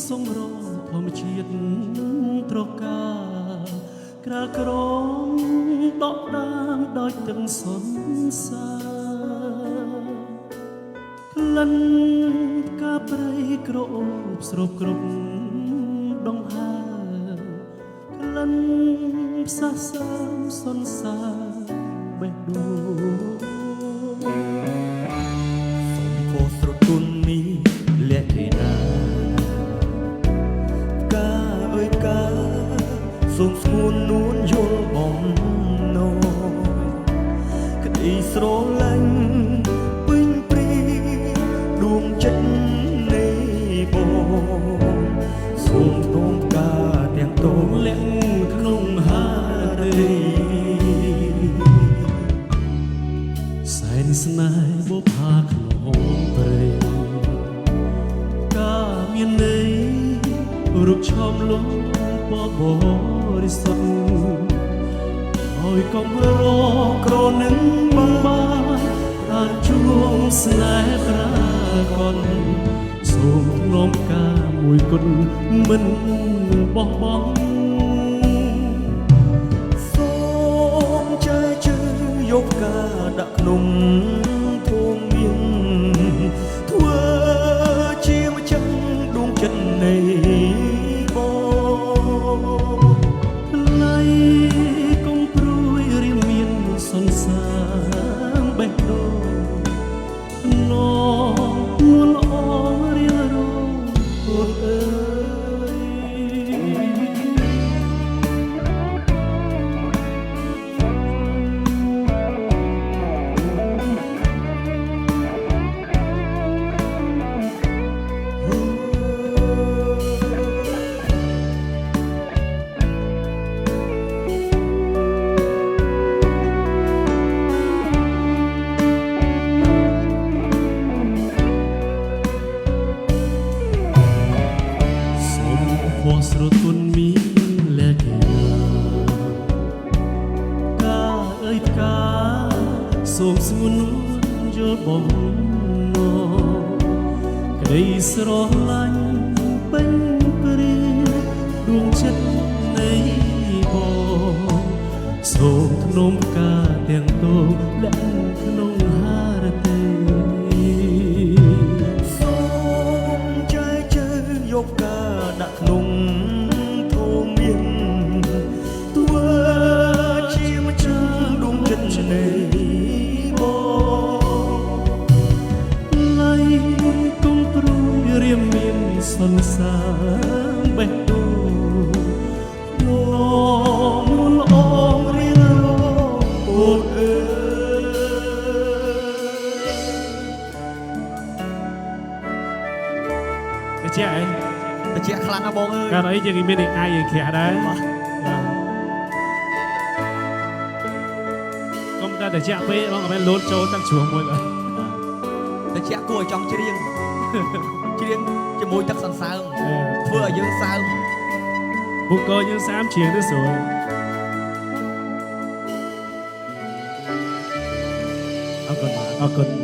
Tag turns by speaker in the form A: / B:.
A: ทรงรอธรรมជាតិត្រកាក្រាលក្រមដកដាងដោយទឹកសន្សារក្លិនផ្កាព្រៃក្រអូបស្រូបគ្រប់ដងហើក្លិនផ្សះសើមសន្សាបេះដូង
B: សូមពោស្រទុនមីលក្ខិណាកាអើយកាសូមស្ងួននួនយល់បំណងក្តីស្រឡាញ់ពេញព្រីដួងចិត្តនៃបងសូមទងការទាំងតងលាក់ក្នុងហារីសែនស្នេហ៍បុផាក្នុងព្រៃការមានន័យរូបឆោមលំបបរិសុទ្ធហើយកុំរក្រនឹងបានអាចជួងស្នេហ៍ប្រាកដសូមនាំការមួយគុណមិនបោះបង់សូមចែកជើងយកការដាក់ក្នុងធូងមានធ្វើជាម្ចាស់ដួងចិត្តនៃថ្លៃកុំព្រួយរៀមមានសន្សារបេះដូងនងនួនល្អរៀងរងអូនអើพอสรตุนมีและแก่กาเอ้ยกาส่งสมุนโยบ่มนอกระไดสรอลันเป็นปรีดวงចិត្តនៃបងសូមធ្នមការទាំងតោและក្នុងហារទេសូមចែកជើងយកការដាក់ក្នុងធូងមានធ្វើជាម្ចាស់ដួងចិត្តនៃបងឡៃកុំព្រួយរៀមមានសន្សារបេះដូងនួនល្អរៀងរងអូនអើយតែអីតែជាខ្លាំងណាបងអើយកាលអីយើងមានឯអាយយើងខ្រាស់ដែរកុំតែជាពេកបងក៏មិនលោតចូលទាំងជ្រុងមួយឡើយតែជាគួរឲ្យចង់ច្រៀងជាមួយទឹកសន្សើមធ្វើឲ្យយើងសើមបុគ្គលយើងសាមច្រៀងទៅស្រួលអរគុណ